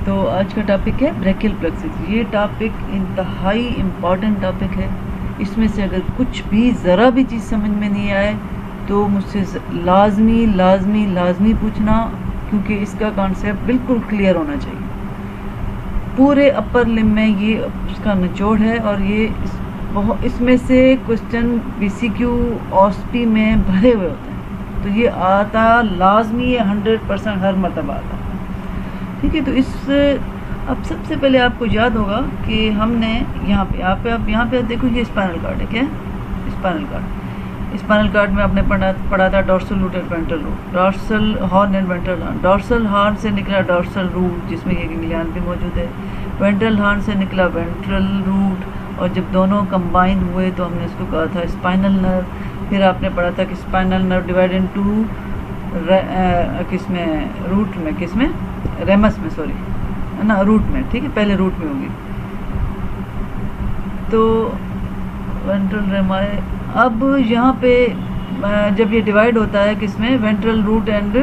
तो आज का टॉपिक है ब्रेकियल प्लेक्सिस। ये टॉपिक इंतहाई इम्पॉर्टेंट टॉपिक है। इसमें से अगर कुछ भी ज़रा भी चीज़ समझ में नहीं आए तो मुझसे लाजमी लाजमी लाजमी पूछना, क्योंकि इसका कॉन्सेप्ट बिल्कुल क्लियर होना चाहिए। पूरे अपर लिम में ये उसका निचोड़ है और ये इसमें से क्वेश्चन BCQ OSP में भरे हुए होते हैं, तो ये आता लाजमी है, 100% हर मरतबा आता। ठीक है, तो अब सबसे पहले आपको याद होगा कि हमने यहाँ पे देखो, ये स्पाइनल कार्ड है। क्या स्पाइनल कार्ड में आपने पढ़ा था dorsal root and ventral root, dorsal horn and ventral horn. Dorsal horn से निकला डॉर्सल रूट, जिसमें ये गैंग्लियन भी मौजूद है। वेंट्रल हॉर्न से निकला वेंट्रल रूट, और जब दोनों कंबाइन हुए तो हमने इसको कहा था स्पाइनल नर्व। फिर आपने पढ़ा था कि स्पाइनल नर्व डिवाइड इनटू किसमें रेमस में, सॉरी है ना, रूट में। ठीक है, पहले रूट में होगी तो वेंट्रल रेमाए। अब यहाँ पे जब ये डिवाइड होता है किसमें, वेंट्रल रूट एंड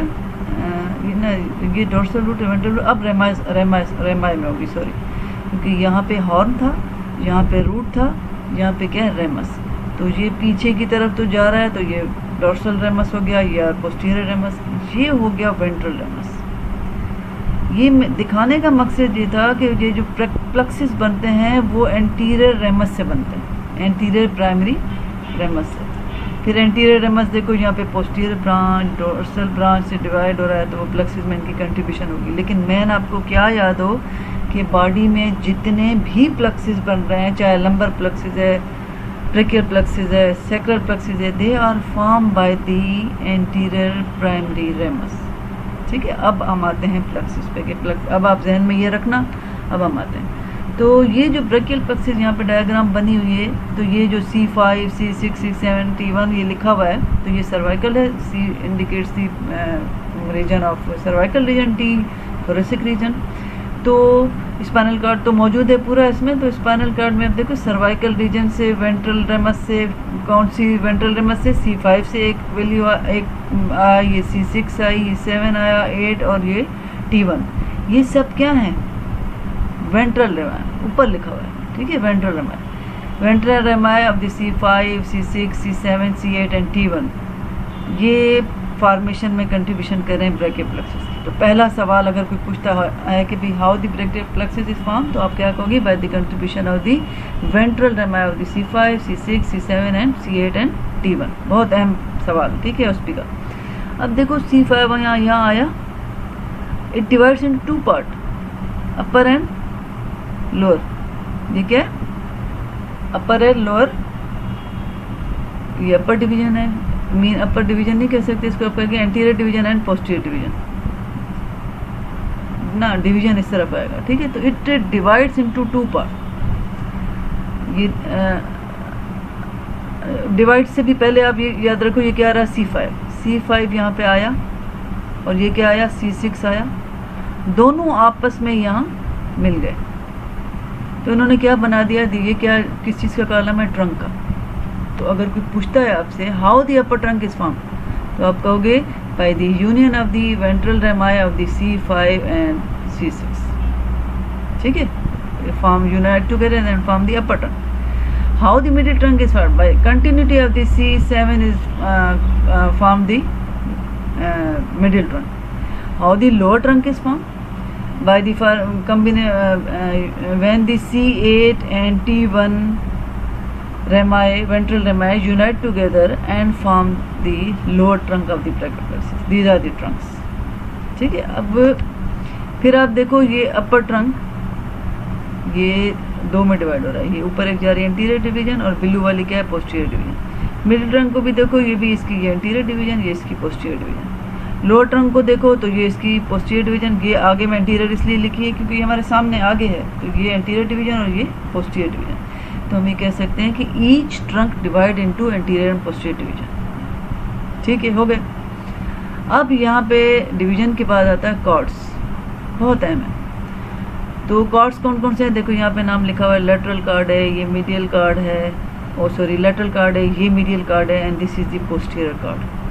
ये डॉर्सल रूट वेंट्रल रूट, अब रेमाए में होगी, सॉरी, क्योंकि यहाँ पे हॉर्न था, यहाँ पे रूट था, यहाँ पे क्या है, रेमस। तो ये पीछे की तरफ तो जा रहा है, तो ये डॉर्सल रेमस हो गया या पोस्टीरियर रेमस, ये हो गया वेंट्रल रेमस। ये दिखाने का मकसद ये था कि ये जो प्लेक्सिस बनते हैं वो एंटीरियर रेमस से बनते हैं, एंटीरियर प्राइमरी रेमस से। फिर एंटीरियर रेमस देखो, यहाँ पे पोस्टीरियर ब्रांच डॉर्सल ब्रांच से डिवाइड हो रहा है, तो वो प्लेक्सिस में इनकी कंट्रीब्यूशन होगी। लेकिन मेन आपको क्या याद हो कि बॉडी में जितने भी प्लेक्सिस बन रहे हैं, चाहे लंबर प्लेक्सिस है, ब्रेकियल प्लेक्सिस है, सैक्रल प्लेक्सिस है, they are form by the anterior primary ramus. ठीक है, अब हम आते हैं प्लेक्सिस पे कि अब आप जहन में ये रखना। अब हम आते हैं, तो ये जो ब्रेकियल प्लेक्सिस यहाँ पे डायग्राम बनी हुई है, तो ये जो C5, C6, C7, T1 ये लिखा हुआ है, तो ये सर्वाइकल है। C indicates the region of cervical region, T thoracic region. तो स्पाइनल कार्ड तो मौजूद है पूरा इसमें। तो स्पाइनल कार्ड में अब देखो, सर्वाइकल रीजन से वेंट्रल रेमस से, कौन सी वेंट्रल रेमस से, C5 से एक वैल्यू एक आया, ये C6 आई, ये 7 आया, 8 और ये T1। ये सब क्या है, वेंट्रल रेमाए, ऊपर लिखा हुआ है। ठीक है, ventral rami of the C5, C6, C7, C8 and T1, ये फॉर्मेशन में कंट्रीब्यूशन करें ब्रेकियल प्लेक्सिस। तो पहला सवाल अगर कोई पूछता है कि भाई how the brachial plexus is form, तो आप क्या कहोगे, by the contribution of the ventral rami of the C5, C6, C7 and C8 and T1। बहुत अहम सवाल, ठीक है, OSP का। अब देखो C5 यहाँ आया, it divides in 2 part, upper and lower. ये क्या है, अपर एंड लोअर, ये अपर डिवीजन है। मीन अपर डिवीजन नहीं कह सकते इसको, आप कहेंगे anterior division and posterior division ना, डिवीजन इस तरफ आएगा। ठीक है, तो इट डिवाइड्स इनटू 2 पार्ट। ये डिवाइड से भी पहले आप ये याद रखो, ये क्या आ रहा है, C5 यहाँ पे आया, और ये क्या आया, C6 आया, दोनों आपस में यहाँ मिल गए। तो इन्होंने क्या बना दिया, ये क्या, किस चीज़ का कॉलम है, ट्रंक का। तो अगर कोई पूछता है आपसे how the upper trunk is form, तो आप कहोगे by the union of the ventral rami of the C5 and C6। ठीक है, form unite together and form the upper trunk. How the middle trunk is form, by continuity of the C7 is form the middle trunk. How the lower trunk is form, by the when the C8 and T1 rami, ventral rami unite together and form the lower trunk of the brachial plexus. These are the trunks. ठीक है, अब फिर आप देखो, ये अपर trunk ये 2 में divide हो रहा है, ये ऊपर एक जा रही है एंटीरियर डिवीजन, और ब्लू वाली क्या है, पोस्टीरियर डिवीजन। मिडिल ट्रंक को भी देखो, ये भी इसकी ये एंटीरियर डिवीजन, ये इसकी पोस्टीरियर डिवीजन। लोअर ट्रंक को देखो, तो ये इसकी पोस्टीरियर डिवीजन, ये आगे में एंटीरियर इसलिए लिखी है क्योंकि ये हमारे सामने आगे है, तो ये एंटीरियर डिवीजन और ये पोस्टीरियर डिवीजन। तो हम ये कह सकते हैं कि each trunk divide into anterior and posterior division. ठीक है, हो गए। अब यहाँ पे डिवीजन के बाद आता है कॉर्ड्स, बहुत अहम है। तो कॉर्ड्स कौन कौन से हैं, देखो यहाँ पे नाम लिखा हुआ है, लेटरल कार्ड है, ये मीडियल कार्ड है, लेटरल कार्ड है, ये मीडियल कार्ड है, and this is the posterior cord.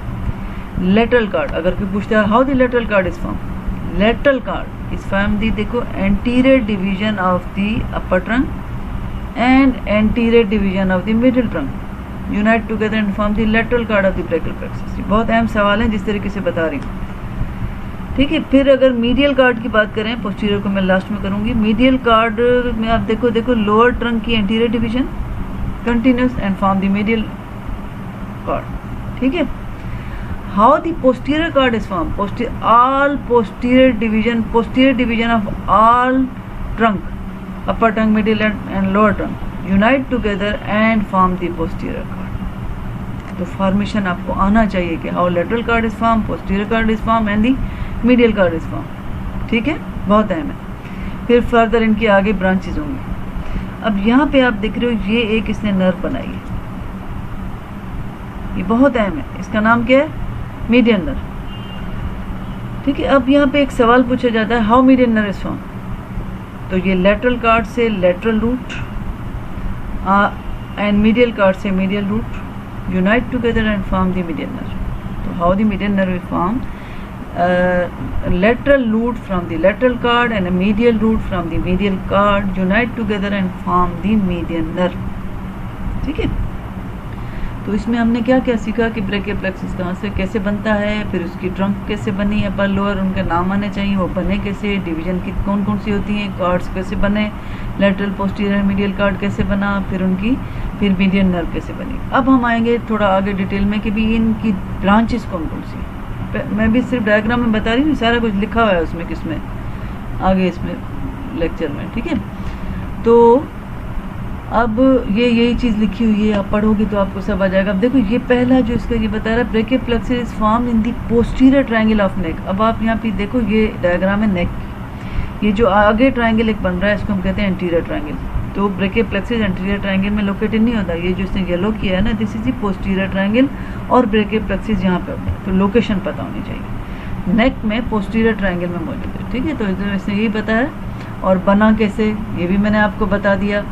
Lateral cord, अगर कोई पूछता है how the lateral cord is form, lateral cord is from the, देखो, anterior division of the upper trunk and anterior division of the middle trunk unite together and form the lateral cord of the brachial plexus. बहुत अहम सवाल है जिस तरीके से बता रही हूँ, ठीक है। फिर अगर मीडियल कार्ड की बात करें, पोस्टीरियर को मैं लास्ट में करूंगी। मीडियल कार्ड में आप देखो लोअर ट्रंक की anterior division continuous and form the medial card, ठीक है। How the posterior card is form, all posterior division of all trunk, upper trunk, middle and lower trunk unite together and form the posterior card. तो formation आपको आना चाहिए कि how lateral cord is form, posterior card is form and the medial card is form, ठीक है, बहुत अहम है। फिर फर्दर इनकी आगे ब्रांचेज होंगी। अब यहाँ पे आप देख रहे हो ये एक इसने नर्व बनाई है, ये बहुत अहम है, इसका नाम क्या है, मीडियन नर्व, ठीक है। अब यहाँ पे एक सवाल पूछा जाता है, how median nerve is form, तो ये लेटरल कार्ड से lateral root and medial cord से medial root unite together and form the median nerve. तो how the median nerve is form, lateral root from the lateral cord and a medial root from the medial cord unite together and form the median nerve, ठीक है। तो इसमें हमने क्या क्या सीखा कि ब्रेकियल प्लेक्सस कहाँ से कैसे बनता है, फिर उसकी ट्रंक कैसे बनी, अपर लोअर उनके नाम आने चाहिए, वो बने कैसे, डिवीजन की कौन कौन सी होती हैं, कार्ड्स कैसे बने, लेटरल पोस्टीरियर मीडियल कार्ड कैसे बना, फिर मीडियन नर्व कैसे बनी। अब हम आएंगे थोड़ा आगे डिटेल में कि भी इनकी ब्रांचेस कौन कौन सी। मैं भी सिर्फ डायग्राम में बता रही हूँ, सारा कुछ लिखा हुआ है उसमें, किसमें आगे इसमें लेक्चर में, ठीक है। तो अब ये यही चीज़ लिखी हुई है, आप पढ़ोगे तो आपको सब आ जाएगा। अब देखो ये पहला जो इसका ये बता रहा है, brachial plexus is form in the posterior triangle of neck. अब आप यहाँ पे देखो ये डायग्राम है नेक, ये जो आगे ट्रायंगल एक बन रहा है इसको हम कहते हैं एंटीरियर ट्रायंगल। तो ब्रेकियल प्लेक्सस एंटीरियर ट्रायंगल में लोकेटेड नहीं होता, ये जो इसने येलो किया है ना, this is the posterior triangle और ब्रेकियल प्लेक्सस यहाँ पे होता है, तो लोकेशन पता होनी चाहिए। नेक में पोस्टीरियर ट्रायंगल में मौजूद है, ठीक है। तो इसने यही बताया, और बना कैसे ये भी मैंने आपको बता दिया।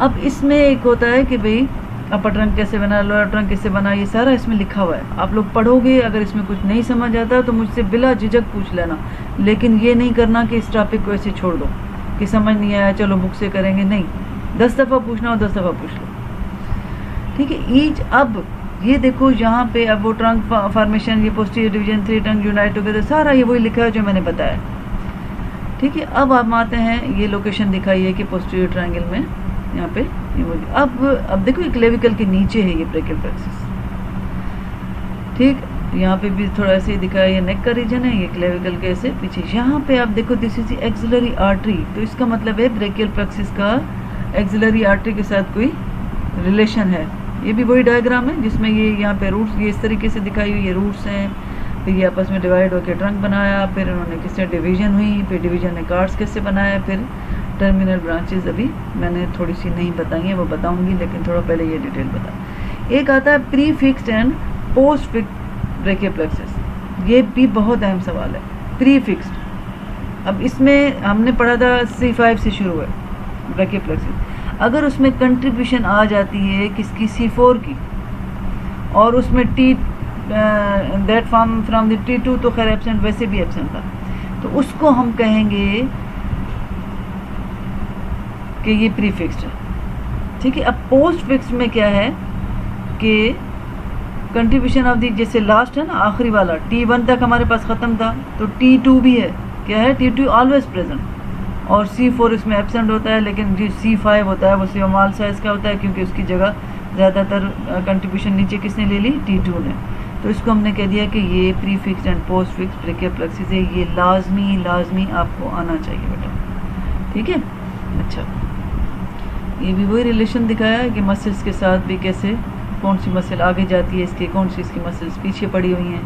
अब इसमें एक होता है कि भाई अपर ट्रंक कैसे बना, लोअर ट्रंक कैसे बना, ये सारा इसमें लिखा हुआ है, आप लोग पढ़ोगे। अगर इसमें कुछ नहीं समझ आता तो मुझसे बिला झिझक पूछ लेना, लेकिन ये नहीं करना कि इस टॉपिक को ऐसे छोड़ दो कि समझ नहीं आया चलो बुक से करेंगे, नहीं, 10 दफ़ा पूछना हो 10 दफ़ा पूछ लो, ठीक है। ईच अब ये देखो यहाँ पे अब वो ट्रंक फॉर्मेशन, ये posterior division, 3 trunk unite together, सारा ये वही लिखा है जो मैंने बताया, ठीक है। अब हम आते हैं, ये लोकेशन दिखाई है कि पोस्टीरियर ट्रायंगल में यहाँ पे ये मौजूद। अब देखो ये क्लेविकल के नीचे है ये ब्रेकियल प्लेक्सस, ठीक। यहाँ पे भी थोड़ा ऐसे ही दिखाया, ये नेक का रीजन है, ये क्लेविकल के ऐसे पीछे। यहाँ पे आप देखो दिस इज एक्सिलरी आर्टरी, तो इसका मतलब है ब्रेकियल प्लेक्सस का एक्सिलरी आर्टरी के साथ कोई रिलेशन है। ये भी वही डायग्राम है जिसमें ये यहाँ पे रूट्स ये इस तरीके से दिखाई हुई, ये रूट्स हैं, फिर ये आपस में डिवाइड होकर ट्रंक बनाया, फिर उन्होंने किससे डिवीजन हुई, फिर डिवीजन ने कार्ड्स कैसे बनाया, फिर टर्मिनल ब्रांचेस अभी मैंने थोड़ी सी नहीं बताई हैं, वो बताऊंगी, लेकिन थोड़ा पहले ये डिटेल बता। एक आता है pre fixed and post fixed brachial plexus, ये भी बहुत अहम सवाल है, प्री फिक्स्ड। अब इसमें हमने पढ़ा था C5 से शुरू है ब्रेकियल प्लेक्सस, अगर उसमें कंट्रीब्यूशन आ जाती है किसकी, C4 की, और उसमें that form from the T2 तो खैर एब्सेंट, वैसे भी एब्सेंट था, तो उसको हम कहेंगे कि ये प्री फिक्स्ड है, ठीक है। अब पोस्ट फिक्स्ड में क्या है कि कंट्रीब्यूशन ऑफ दी, जैसे लास्ट है ना आखिरी वाला T1 तक हमारे पास ख़त्म था, तो T2 भी है, क्या है, T2 ऑलवेज प्रेजेंट, और C4 इसमें एब्सेंट होता है, लेकिन जो C5 होता है वो स्मॉल साइज़ का होता है, क्योंकि उसकी जगह ज़्यादातर कंट्रीब्यूशन नीचे किसने ले ली, T2 ने। तो इसको हमने कह दिया कि ये pre fixed and post fixed brachial plexus है, ये लाजमी आपको आना चाहिए बेटा, ठीक है। अच्छा, ये भी वही रिलेशन दिखाया है कि मसल्स के साथ भी कैसे, कौन सी मसल आगे जाती है इसकी, कौन सी इसकी मसल्स पीछे पड़ी हुई हैं,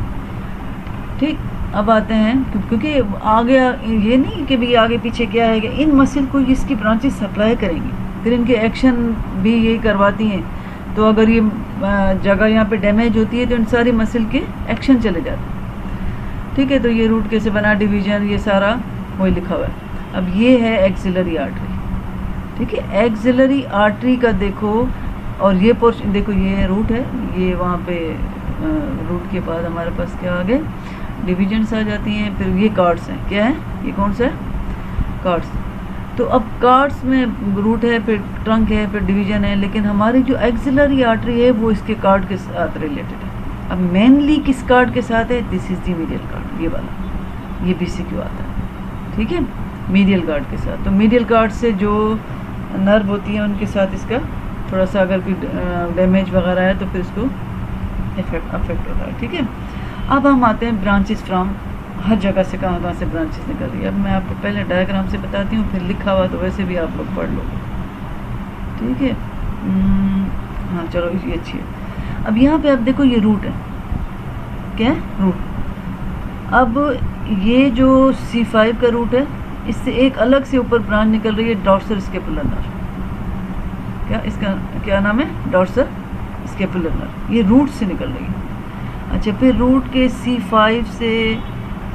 ठीक। अब आते हैं, क्योंकि आगे ये नहीं कि भी आगे पीछे क्या है, कि इन मसल को इसकी ब्रांचेस सप्लाई करेंगी, फिर इनके एक्शन भी यही करवाती हैं। तो अगर ये जगह यहाँ पे डैमेज होती है तो इन सारी मसल के एक्शन चले जाते हैं, ठीक है। तो ये रूट कैसे बना, डिवीजन, ये सारा वही लिखा हुआ है। अब ये है एक्सिलरी आर्टरी, ठीक है। एक्सिलरी आर्टरी का देखो, और ये पोर्शन देखो, ये रूट है, ये वहाँ पे रूट के बाद हमारे पास क्या आ गए, डिविजन्स आ जाती हैं, फिर ये कार्ड्स हैं। क्या है ये, कौन सा है, कार्ड्स। तो अब कार्ड्स में रूट है, फिर ट्रंक है, फिर डिवीजन है, लेकिन हमारी जो एक्सिलरी आर्टरी है वो इसके कार्ड के साथ रिलेटेड है। अब मेनली किस कार्ड के साथ है, this is the medial card, ये वाला, ये BCQ आता है, ठीक है, मीडियल कार्ड के साथ। तो मीडियल कार्ड से जो नर्व होती है उनके साथ इसका थोड़ा सा अगर कोई डैमेज वगैरह है तो फिर इसको अफेक्ट होता है, ठीक है। अब हम आते हैं ब्रांचेस फ्रॉम, हर जगह से कहाँ कहाँ से ब्रांचेस निकल रही है। अब मैं आपको पहले डायग्राम से बताती हूँ, फिर लिखा हुआ तो वैसे भी आप लोग पढ़ लो, ठीक है। हाँ चलो ये अच्छी है। अब यहाँ पे आप देखो ये रूट है, क्या है, रूट। अब ये जो C5 का रूट है, इससे एक अलग से ऊपर ब्रांच निकल रही है, डॉर्सल स्केपुलर नर्व। क्या इसका क्या नाम है, डॉर्सल स्केपुलर नर्व, ये रूट से निकल रही है। अच्छा, फिर रूट के C5 से,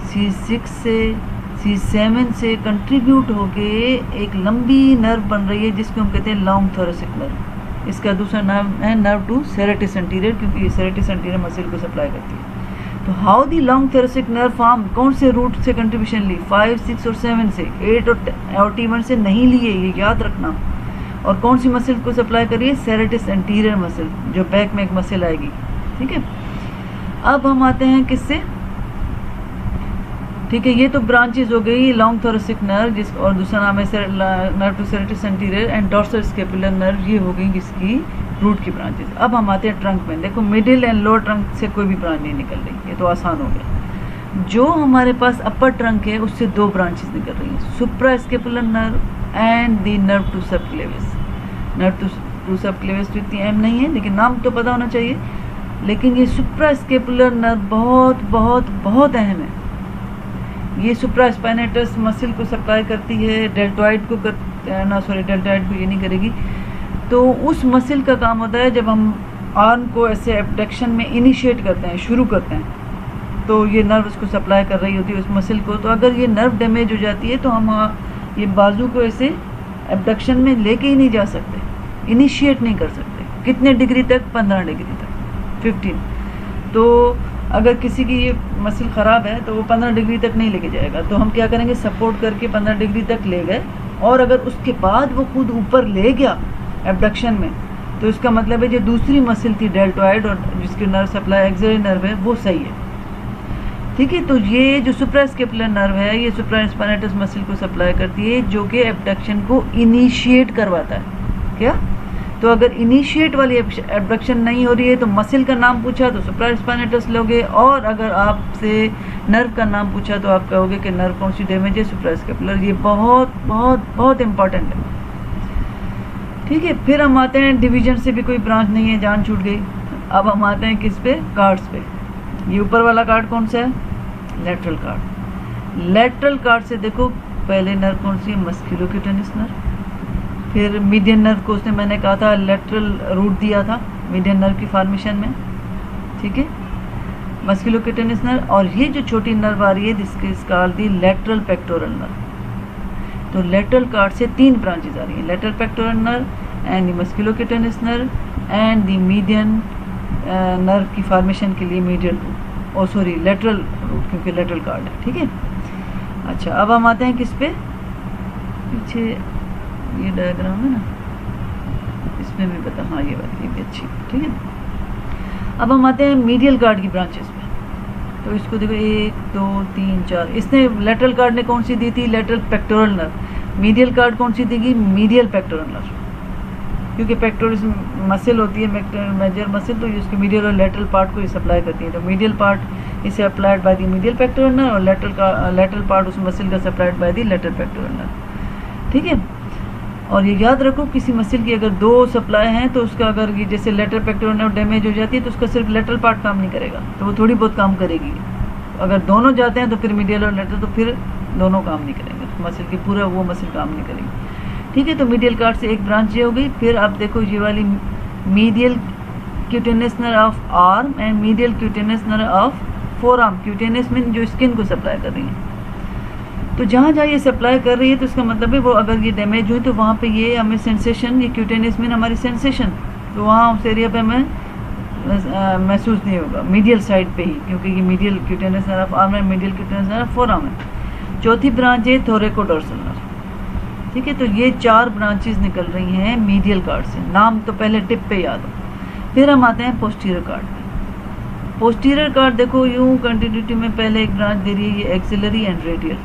C6 से, C7 से कंट्रीब्यूट होके एक लंबी नर्व बन रही है जिसको हम कहते हैं लॉन्ग थोरेसिक नर्व। इसका दूसरा नाम है नर्व टू सेरेटिस एंटीरियर, क्योंकि ये सेरेटिस एंटीरियर मसल को सप्लाई करती है। तो how the long thoracic nerve form, कौन से रूट से कंट्रीब्यूशन ली, 5, 6 और 7 से, 8 और T1 से नहीं लिए, ये याद रखना। और कौन सी मसल को सप्लाई कर रही है, सेरेटिस एंटीरियर मसल, जो बैक में एक मसल आएगी, ठीक है। अब हम आते हैं किससे, ठीक है, ये तो ब्रांचेज हो गई लॉन्ग थोरेसिक नर्व, जिस और दूसरा नाम है nerve to serratus anterior and dorsal scapular nerve, ये हो गई किसकी, रूट की ब्रांचेज। अब हम आते हैं ट्रंक में। देखो मिडिल एंड लोअर ट्रंक से कोई भी ब्रांच नहीं निकल रही, ये तो आसान हो गया। जो हमारे पास अपर ट्रंक है उससे 2 ब्रांचेस निकल रही हैं, suprascapular nerve and the nerve to subclavius. Nerve to subclavius तो इतनी अहम नहीं है, लेकिन नाम तो पता होना चाहिए। लेकिन ये सुप्रा स्केपुलर नर्व बहुत बहुत बहुत अहम है। ये सुप्रा स्पाइनेटस मसल को सप्लाई करती है, डेल्टॉइड को डेल्टॉइड को ये नहीं करेगी। तो उस मसल का काम होता है जब हम आर्म को ऐसे एब्डक्शन में इनिशिएट करते हैं, शुरू करते हैं, तो ये नर्व उसको सप्लाई कर रही होती है उस मसल को। तो अगर ये नर्व डैमेज हो जाती है तो हम ये बाजू को ऐसे एब्डक्शन में लेके ही नहीं जा सकते, इनिशिएट नहीं कर सकते। कितने डिग्री तक, 15 डिग्री तक, 15। तो अगर किसी की ये मसल ख़राब है तो वो 15 डिग्री तक नहीं लेके जाएगा। तो हम क्या करेंगे, सपोर्ट करके 15 डिग्री तक ले गए, और अगर उसके बाद वो खुद ऊपर ले गया एब्डक्शन में, तो इसका मतलब है जो दूसरी मसल थी डेल्टॉइड और जिसकी नर्व सप्लाई एक्सिलरी नर्व है वो सही है, ठीक है। तो ये जो सुप्रास्केपुलर नर्व है ये सुप्रास्पाइनेटस मसल को सप्लाई करती है, जो कि एब्डक्शन को इनिशिएट करवाता है। क्या, तो अगर इनिशिएट वाली एब्डक्शन नहीं हो रही है तो मसल का नाम पूछा तो सुप्रास्पाइनेटस लोगे, और अगर आपसे नर्व का नाम पूछा तो आप कहोगे कि नर्व कौन सी डैमेज है, सुप्रास्केपुलर। ये बहुत बहुत बहुत इंपॉर्टेंट है, ठीक है। फिर हम आते हैं डिवीजन से भी कोई ब्रांच नहीं है, जान छूट गई। अब हम आते हैं किस पे, कार्ड्स पे। ये ऊपर वाला कार्ड कौन सा है, लेटरल कार्ड। लेटरल कार्ड से देखो पहले नर्व कौन सी है, मस्कुलोक्यूटेनस नर्व। फिर मीडियन नर्व को उसने मैंने कहा था लेटरल रूट दिया था मीडियन नर्व की फॉर्मेशन में, ठीक है, मस्कुलोक्यूटेनस नर्व। और ये जो छोटी नर्व आ रही है जिसकी called the lateral pectoral nerve. तो लेटरल कार्ड से 3 ब्रांचेज आ रही हैं, lateral pectoral nerve and the musculocutaneous nerve and the median nerve की फॉर्मेशन के लिए medial root, oh sorry lateral root, क्योंकि लेटरल कार्ड है, ठीक है। अच्छा, अब हम आते हैं किस पे, पीछे ये डायग्राम है ना, इसमें भी बता, हाँ ये बात ये भी अच्छी, ठीक है। अब हम आते हैं मीडियल कार्ड की ब्रांचेस पे। तो इसको देखो 1 2 3 4, इसने लेटरल कार्ड ने कौन सी दी थी, lateral pectoral nerve. Medial card कौन सी देगी, मीडियल पेक्टोरल नर्व, क्योंकि पेक्टोरस मसल होती है मेजर मसल, तो इसके मीडियल और लेटरल पार्ट को ये सप्लाई करती है। तो मीडियल पार्ट इसे applied by the medial pectoral nerve, और लेटरल पार्ट उस मसल का supplied by the lateral pectoral nerve, ठीक है। और ये याद रखो किसी मसल की अगर 2 सप्लाई हैं तो उसका अगर ये जैसे लेटरल पेक्टोरल नर्व डैमेज हो जाती है तो उसका सिर्फ लेटरल पार्ट काम नहीं करेगा, तो वो थोड़ी बहुत काम करेगी। अगर दोनों जाते हैं तो फिर मीडियल और लेटरल, तो फिर दोनों काम नहीं करेंगे, तो मसल की पूरा वो मसल काम नहीं करेगी, ठीक है। तो मीडियल कार्ड से एक ब्रांच ये हो गई। फिर आप देखो ये वाली medial क्यूटेनस nerve of arm and medial क्यूटेनस nerve of four arm. क्यूटेनस mean जो स्किन को सप्लाई कर रही है, तो जहाँ जहाँ ये सप्लाई कर रही है तो इसका मतलब है वो अगर ये डैमेज हुई तो वहाँ पे ये हमें सेंसेशन, ये क्यूटेनस मीन हमारी सेंसेशन, तो वहाँ उस एरिया पे हमें महसूस नहीं होगा मीडियल साइड पे ही, क्योंकि ये मीडियल क्यूटेनस नर्व आर्म है, मीडियल क्यूटेनस नर्व फोरआर्म है। चौथी ब्रांच है थोरैकोडोर्सल नर्व। ठीक है, तो ये 4 ब्रांचेस निकल रही हैं मीडियल कार्ड से। नाम तो पहले टिप पे याद हो। फिर हम आते हैं पोस्टीरियर कार्ड पे। पोस्टीरियर कार्ड देखो यूं कंटिन्यूटी में पहले एक ब्रांच दे रही है, ये एक्सिलरी एंड रेडियल।